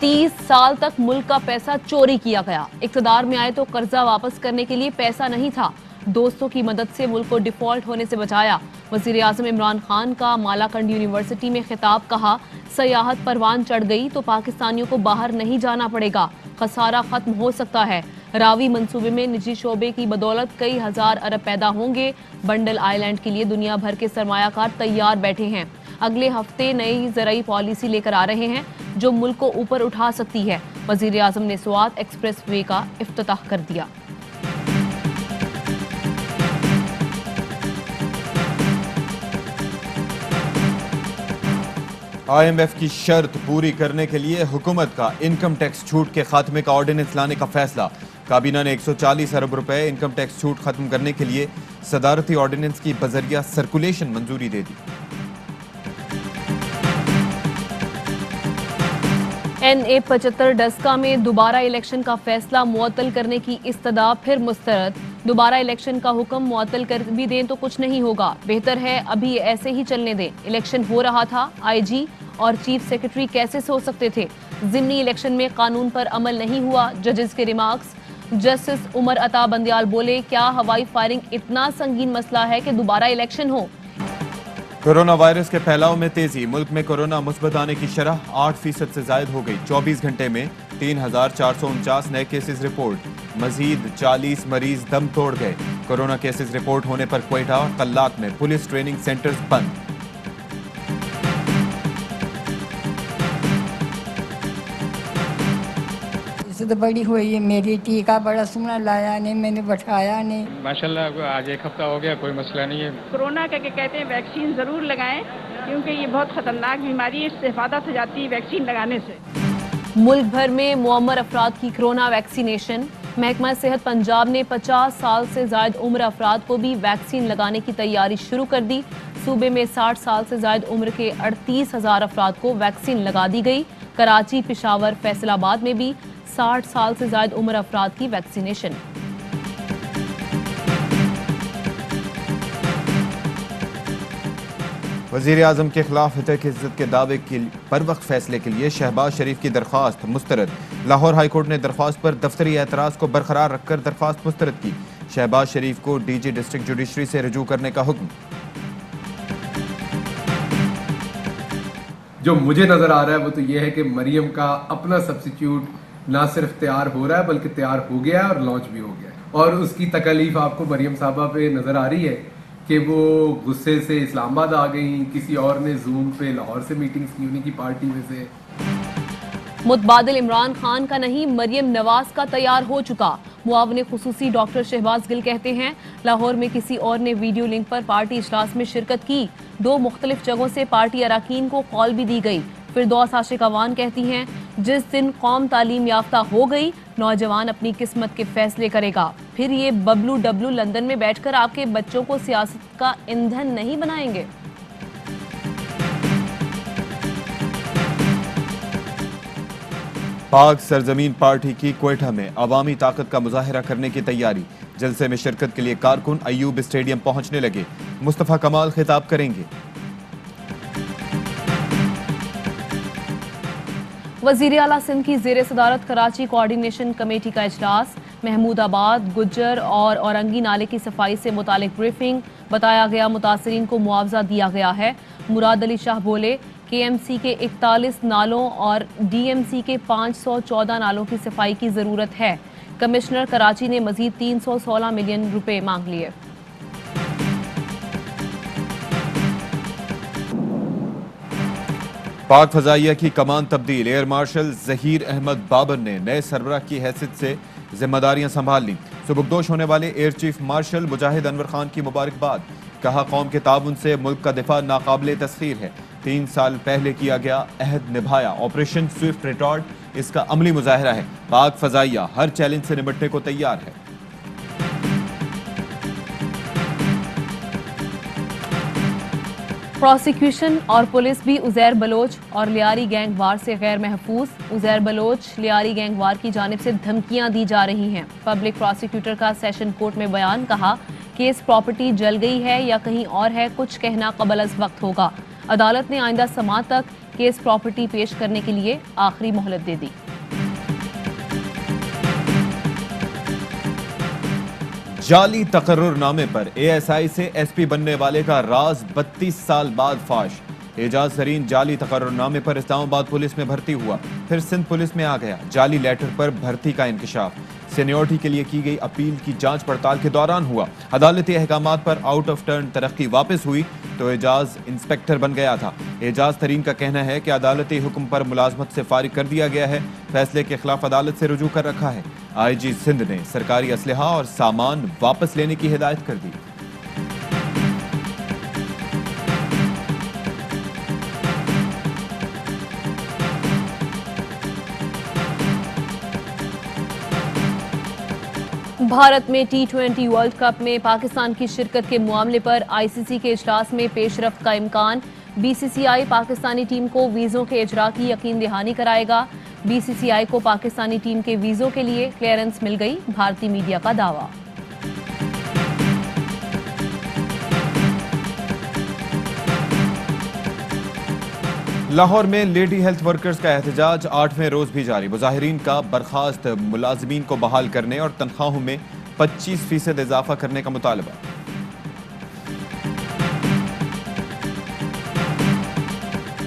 30 साल तक मुल्क का पैसा चोरी किया गया। इक़्तिदार में आए तो कर्जा वापस करने के लिए पैसा नहीं था। दोस्तों की मदद से मुल्क को डिफॉल्ट होने से बचाया। वज़ीर आज़म इमरान खान का मालाकंड यूनिवर्सिटी में खिताब, कहा सयाहत परवान चढ़ गई तो पाकिस्तानियों को बाहर नहीं जाना पड़ेगा, खसारा खत्म हो सकता है। रावी मंसूबे में निजी शोबे की बदौलत कई हजार अरब पैदा होंगे। बंडल आइलैंड के लिए दुनिया भर के सरमायाकार तैयार बैठे हैं। अगले हफ्ते नई ज़राई पॉलिसी लेकर आ रहे हैं जो मुल्क को ऊपर उठा सकती है। वज़ीर आज़म ने स्वात एक्सप्रेस वे का इफ्तिताह कर दिया। IMF की शर्त पूरी करने के लिए हुकूमत का इनकम टैक्स छूट के खात्मे का ऑर्डिनेंस लाने का फैसला। काबीना ने 140 अरब रुपए इनकम टैक्स छूट खत्म करने के लिए सदारती ऑर्डिनेंस की बजरिया सर्कुलेशन मंजूरी दे दी। NA 75 डस्का में दोबारा इलेक्शन का फैसला मुअत्तल करने की इस्तदा फिर मुस्तरद। दोबारा इलेक्शन का हुक्म मुअत्तल कर भी दें तो कुछ नहीं होगा, बेहतर है अभी ऐसे ही चलने दें। इलेक्शन हो रहा था, IG और चीफ सेक्रेटरी कैसे सो सकते थे। ज़िमनी इलेक्शन में कानून पर अमल नहीं हुआ, जजेस के रिमार्क्स। जस्टिस उमर अता बंदियाल बोले, क्या हवाई फायरिंग इतना संगीन मसला है कि दोबारा इलेक्शन हो। कोरोना वायरस के फैलाव में तेजी। मुल्क में कोरोना मुस्बत आने की शरह 8% से जायद हो गई। 24 घंटे में 3,449 नए केसेस रिपोर्ट। मजीद 40 मरीज दम तोड़ गए। कोरोना केसेस रिपोर्ट होने पर क्वेटा और कल्लाक में पुलिस ट्रेनिंग सेंटर्स बंद। तो बड़ी हुई है मेरी, टीका बड़ा सोना लाया नहीं, मैंने बैठाया नहीं। माशाल्लाह आज एक हफ्ता हो गया, कोई मसला नहीं है। कोरोना का कहते हैं वैक्सीन जरूर लगाएं क्योंकि ये बहुत खतरनाक बीमारी है, इससे हिफाजत हो जाती है वैक्सीन लगाने से। मुल्क भर में मुअम्मर अफराद की कोरोना वैक्सीनेशन। महकमा सेहत पंजाब ने 50 साल से जायद उम्र अफराद को भी वैक्सीन लगाने की तैयारी शुरू कर दी। सूबे में 60 साल से जायद उम्र के 38,000 अफराद को वैक्सीन लगा दी गई। कराची, पिशावर, फैसलाबाद में भी 60 साल से जायद उम्र अफराद की वैक्सीनेशन। वज़ीर आज़म के खिलाफ हितक इज्जत के दावे के पर वक्त फैसले के लिए शहबाज शरीफ की दरख्वास्त मुस्तरद। लाहौर हाई कोर्ट ने दरख्वास्त पर दफ्तरी एतराज़ को बरकरार रखकर दरख्वास्त मुस्तरद की। शहबाज शरीफ को DG डिस्ट्रिक्ट जुडिशरी से रजू करने का हुक्म। जो मुझे नजर आ रहा है वो तो ये है कि मरियम का अपना सब्स्टिट्यूट ना सिर्फ तैयार हो रहा है बल्कि तैयार हो गया और लॉन्च भी हो गया, और उसकी तकलीफ आपको मरियम साहबा पे नजर आ रही है कि वो गुस्से से इस्लामाबाद आ गई, किसी और ने जूम पे लाहौर से मीटिंग्स की उन्हीं की पार्टी में से। मुतबादिल इमरान खान का नहीं, मरियम नवाज का तैयार हो चुका। मुआवने खुसूसी डॉक्टर शहबाज गिल कहते हैं, लाहौर में किसी और ने वीडियो लिंक पर पार्टी इजलास में शिरकत की। 2 मुख्तलिफ जगहों से पार्टी अराकीन को कॉल भी दी गई। फिरदौस आशिक अवान कहती हैं, जिस दिन कौम तालीम याफ्ता हो गई, नौजवान अपनी किस्मत के फैसले करेगा। फिर ये बबलू डब्लू लंदन में बैठकर आपके बच्चों को सियासत का ईंधन नहीं बनाएंगे। पाक सरजमीन पार्टी की क्वेटा में अवामी ताकत का मुजाहिरा करने की तैयारी। जलसे में शिरकत के लिए कारकुन अयूब स्टेडियम पहुंचने लगे। मुस्तफा कमाल खिताब करेंगे। वज़ीर आला सिंध की ज़ेर सदारत कराची कोऑर्डिनेशन कमेटी का इजलास। महमूदाबाद, गुज्जर और औरंगी नाले की सफाई से मुतालिक ब्रीफिंग। बताया गया मुतासरीन को मुआवजा दिया गया है। मुराद अली शाह बोले, KMC के 41 नालों और DMC के 514 नालों की सफाई की ज़रूरत है। कमिश्नर कराची ने मजीद 316 मिलियन रुपए मांग लिए। पाक फजाइया की कमान तब्दील। एयर मार्शल जहीर अहमद बाबर ने नए सरबराह की हैसियत से जिम्मेदारियां संभाल ली। सुबुकदोश होने वाले एयर चीफ मार्शल मुजाहिद अनवर खान की मुबारकबाद। कहा, कौम के ताउन से मुल्क का दिफा नाकाबिले तस्खीर है। 3 साल पहले किया गया अहद निभाया। ऑपरेशन स्विफ्ट रिटॉर्ड इसका अमली मुजाहिरा है। पाक फजाइया हर चैलेंज से निपटने को तैयार है। प्रोसिक्यूशन और पुलिस भी उजैर बलोच और लियारी गैंग वार से गैर महफूज। उजैर बलोच लियारी गैंग वार की जानिब से धमकियां दी जा रही हैं। पब्लिक प्रोसिक्यूटर का सेशन कोर्ट में बयान। कहा, केस प्रॉपर्टी जल गई है या कहीं और है, कुछ कहना कबल अज वक्त होगा। अदालत ने आइंदा समाअत तक केस प्रॉपर्टी पेश करने के लिए आखिरी मोहलत दे दी। जाली तकर्रुरनामे पर एएसआई से एसपी बनने वाले का राज 32 साल बाद फाश। एजाज तरीन जाली तकर्रुरनामे पर इस्लामाबाद पुलिस में भर्ती हुआ, फिर सिंध पुलिस में आ गया। जाली लेटर पर भर्ती का इंकशाफ सीनियरिटी के लिए की गई अपील की जांच पड़ताल के दौरान हुआ। अदालती अहकामात पर आउट ऑफ टर्न तरक्की वापस हुई तो एजाज इंस्पेक्टर बन गया था। एजाज तरीन का कहना है कि अदालती हुक्म पर मुलाजमत से फारिग कर दिया गया है, फैसले के खिलाफ अदालत से रुजू कर रखा है। आईजी सिंध ने सरकारी असलहा और सामान वापस लेने की हिदायत कर दी। भारत में T20 वर्ल्ड कप में पाकिस्तान की शिरकत के मामले पर आईसीसी के इजलास में पेशरफ्त का इम्कान। बीसीसीआई पाकिस्तानी टीम को वीजों के इजरा की यकीन दहानी कराएगा। बीसीसीआई को पाकिस्तानी टीम के वीजों के लिए क्लियरेंस मिल गई, भारतीय मीडिया का दावा। लाहौर में लेडी हेल्थ वर्कर्स का एहतजाज 8वें रोज भी जारी। मुजाहिरीन का बर्खास्त मुलाजमीन को बहाल करने और तनख्वाहों में 25% इजाफा करने का मुतालबा।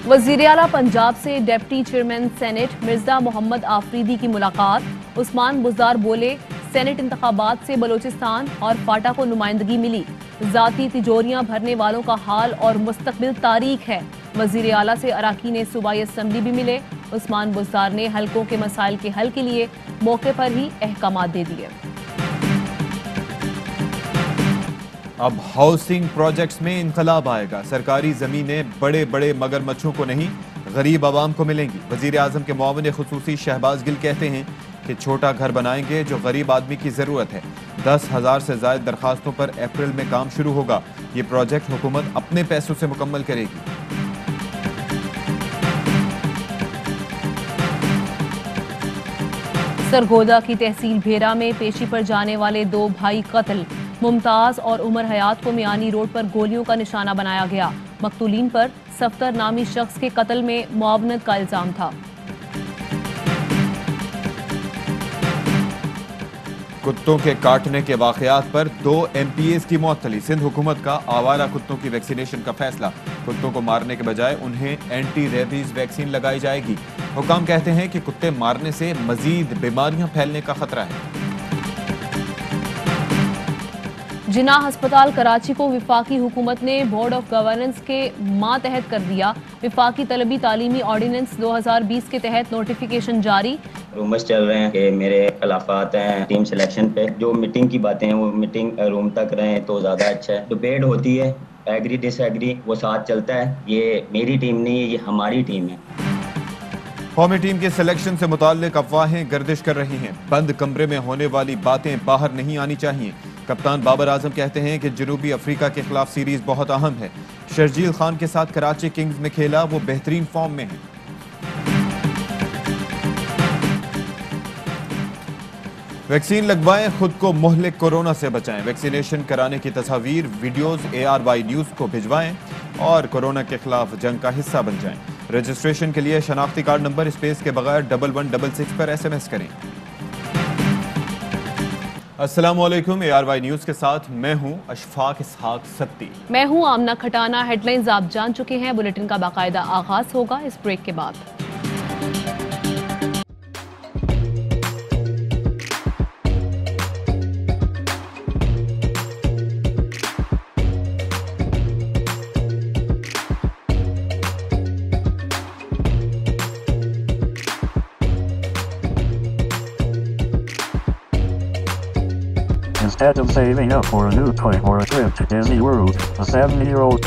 वजीर आला पंजाब से deputy chairman Senate Mirza Mohammad Afridi की मुलाकात। उस्मान बुज़दार बोले, सेनेट इंतखाबात से बलोचिस्तान और फाटा को नुमाइंदगी मिली। जाती तिजोरियां भरने वालों का हाल और मुस्तकबिल तारीख है। वजीर आला से अराकीन सूबाई असम्बली भी मिले। उस्मान बुज़दार ने हल्कों के मसाइल के हल के लिए मौके पर ही अहकामात दे दिए। अब हाउसिंग प्रोजेक्ट्स में इनकलाब आएगा। सरकारी जमीनें बड़े बड़े मगरमच्छों को नहीं, गरीब आवाम को मिलेंगी। वजीर आजम के मुआविन खुसूसी शहबाज गिल कहते हैं कि छोटा घर बनाएंगे जो गरीब आदमी की जरूरत है। 10,000 से ज्यादा दरखास्तों पर अप्रैल में काम शुरू होगा। ये प्रोजेक्ट हुकूमत अपने पैसों से मुकम्मल करेगी। सरगोदा की तहसील भेरा में पेशी पर जाने वाले 2 भाई कत्ल। मुमताज और उमर हयात को मियानी रोड पर गोलियों का निशाना बनाया गया। मकतूलीन पर सफ्तर नामी शख्स के कत्ल में मुआवनत का इल्जाम था। कुत्तों के काटने के वाकयात पर 2 MPAs की मौत। सिंध हुकूमत का आवारा कुत्तों की वैक्सीनेशन का फैसला। कुत्तों को मारने के बजाय उन्हें एंटी रेबीज वैक्सीन लगाई जाएगी। हुकाम कहते हैं कि कुत्ते मारने से मजीद बीमारियां फैलने का खतरा है। जिन्ना अस्पताल कराची को विफाकी हुकूमत ने बोर्ड ऑफ गवर्नेंस के मातहत कर दिया। विफाकी तलबी तालीमी ऑर्डिनेंस 2020 के तहत नोटिफिकेशन जारी। रूमर्स चल रहे हैं कि मेरे खिलाफात हैं टीम सिलेक्शन पे। जो मीटिंग की बातें हैं वो मीटिंग रूम तक रहें तो ज़्यादा अच्छा है। डिबेट होती है, एग्री डिसएग्री, वो साथ चलता है। ये मेरी टीम नहीं है, ये हमारी टीम है। कौमी टीम के सिलेक्शन से मुताल्लिक अफवाहें गर्दिश कर रही हैं। बंद कमरे में होने वाली बातें बाहर नहीं आनी चाहिए। कप्तान बाबर आजम कहते हैं कि जनूबी अफ्रीका के खिलाफ सीरीज बहुत अहम है। शर्जील खान के साथ कराची किंग्स में खेला, वो बेहतरीन फॉर्म में है। वैक्सीन लगवाएं, खुद को मुहलिक कोरोना से बचाएं। वैक्सीनेशन कराने की तस्वीर, वीडियोस ARY न्यूज को भिजवाएं और कोरोना के खिलाफ जंग का हिस्सा बन जाएं। रजिस्ट्रेशन के लिए शनाख्ती कार्ड नंबर स्पेस के बगैर 1166 पर SMS करें। अस्सलामुअलैकुम, ARY न्यूज के साथ मैं हूं अशफाक इसहाक सत्ती। मैं हूं आमना खटाना। हेडलाइंस आप जान चुके हैं। बुलेटिन का बाकायदा आगाज होगा इस ब्रेक के बाद। Instead of saving up for a new toy or a trip to Disney World, a 7-year-old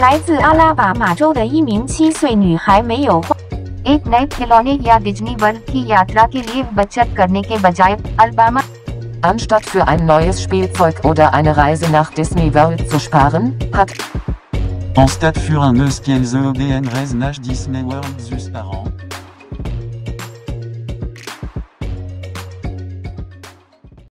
来自阿拉巴马州的一名7岁女孩没有花 एक नए खिलौने या डिज्नी वर्ल्ड की यात्रा के लिए बचत करने के बजाय Alabama Anstatt für ein neues Spielzeug oder eine Reise nach Disney World zu sparen, hat En stade für un eus qu'elles EDN reise nach Disney World zus parents.